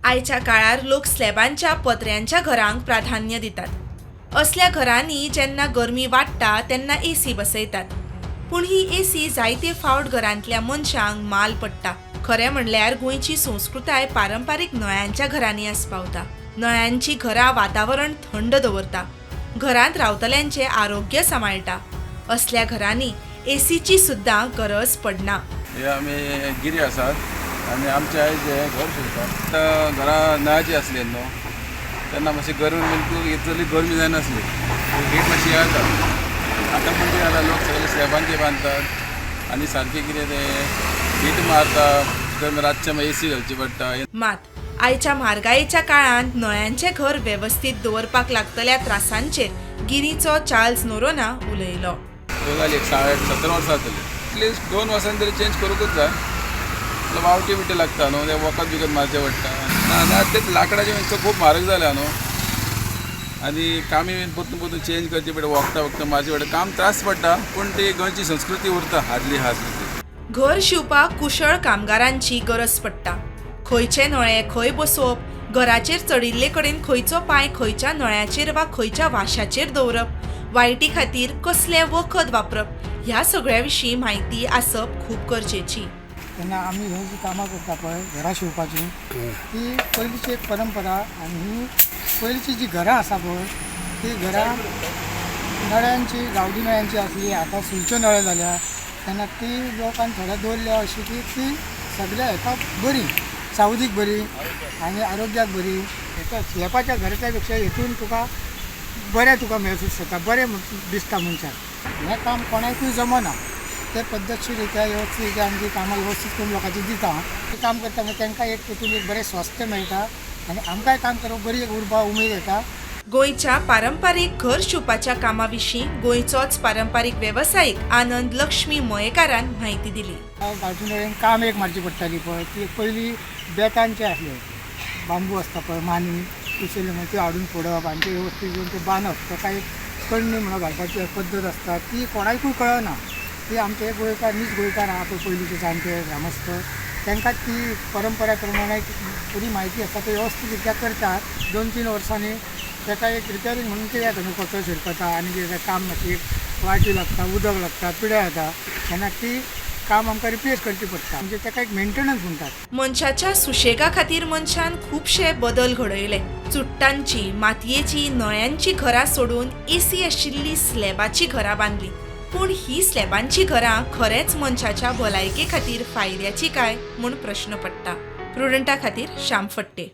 आयच्या काळार लोक स्लॅबांच्या पत्र्यांच्या घरांक प्राधान्य दितात। असल्या घरांनी जेन्ना गरमी वाडटा तेन्ना एसी बसयतात, पूण ही एसी जायते फावट घरांतल्या मनशांक माल पडटा। खरें म्हणल्यार गोंयची संस्कृताय पारंपारीक नळ्यांच्या घरांनी आस्पावता। नळ्यांची घरां वातावरण थंड दवरता, घरांत रावतल्यांचे आरोग्य सांबाळटा। असल्या घरांनी एसीची सुद्दां गरज पडना। हे आमी गिरी आसात आनी आमचे आयज हे घर शिरतात। घरां नळाची आसली न्हू, तेन्ना मातशी गरमी बिलकूल इतली गरमी जायनासली, हीट मातशी येता। आतां म्हणजे जाल्यार लोक सगळे स्लॅबांचे बांदतात आनी सारकें कितें तें हीट मारता, तर रातचे मागीर एसी घालची पडटा। मात आयच्या म्हारगायेच्या काळांत नळ्यांचें घर वेवस्थीत दवरपाक लागतल्या त्रासांचेर गिरीचो चार्ल्स नोरोना उलयलो। जाली 60-70 वर्सां जातली, एटलिस्ट 2 वर्सांनी तरी चेंज करूंकच जाय। वावटी बिटी लागता न्हू, ते वखद बिकत मारचें पडटा। ना तेच लाकडाचें मातसो खूब म्हारग जाल्या न्हू, आनी कामी बीन परतून चेंज करची पडटा, वखदां मारचें पडटा। काम त्रास पडटा, पूण ती गोंयची संस्कृती उरता आदली आसली। घर शिवपाक कुशळ कामगारांची गरज पडटा। खंयचे नळे खंय बसोवप, घराचेर चडिल्ले कडेन खंयचो पांय खंयच्या नळ्याचेर वा खंयच्या वाशाचेर दवरप, वायटी खातीर कसलें वखद वापरप, ह्या सगळ्या विशीं म्हायती आसप खूब गरजेची। तेन्ना आमी ह्यो जी कामां करता पळय घरां शिवपाची, ती पयलींची एक परंपरा। आनी ही पयलींची जी घरां आसा पळय ती घरां नळ्यांची, गांवठी नळ्यांची आसली। आतां सुयच्यो नळ्यो जाल्या, तेन्ना ती लोकांनी थोड्या दवरल्या अशी की ती सगळ्या हेका बरी, सावधीक बरी आनी आरोग्याक बरी। हेका स्लॅबाच्या घराच्या पेक्षा हेतून तुका बरें तुका महसूस जाता, बरें दिसता मनशाक। हें काम कोणाकूय जमना, ते पद्दतशीररित्या वेवस्थीत आमची कामां वेवस्थीत करून लोकांची दिता। ते काम करता मागीर तांकां एक तेतून एक बरें स्वास्थ्य मेळटा आनी आमकांय काम करप बरी एक उर्बा उमेद येता। गोंयच्या पारंपारीक घर शिवपाच्या कामा विशीं गोंयचोच पारंपारीक वेवसायीक आनंद लक्ष्मी मयेकारान म्हायती दिली। गांवठी नळ्यान काम एक मारची पडटाली पळय, ती पयलीं बेतांचे आसले, बांबू आसता पळय, मानी कुशेले म्हणून ते हाडून फोडप आनी ते वेवस्थीत घेवन ते बांदप। ताका एक कण्णी म्हणून घालपाची पद्दत आसता, ती कोणाकूय कळना। ती आमचे गोंयकार नीज गोंयकार आहा पळय पयलींचे जाणटे ग्रामस्थ, तांकां ती परंपरा प्रमाणे बरी म्हायती आसता, ते वेवस्थीतरित्या करतात। 2-3 वर्सांनी ताका एक रिपेरींग म्हणून ते येता न्हू, कचरो शिरकता आनी कितें काम मातशी वायटी लागता, उदक लागता, पिड्यार येता, तेन्ना ती काम आमकां रिप्लेस करची पडटा। म्हणजे ताका एक मेंटेनन्स म्हणटात। मनशाच्या सुशेगा खातीर मनशान खुबशे बदल घडयले। चुट्टांची, मातयेची, नळ्यांची घरां सोडून एसी आशिल्ली स्लॅबाची घरां बांदली। पूण ही स्लॅबांची घरां खरेंच मनशाच्या भलायके खातीर फायद्याची काय म्हूण प्रश्न पडटा। प्रुडंटा खातीर श्याम फडते।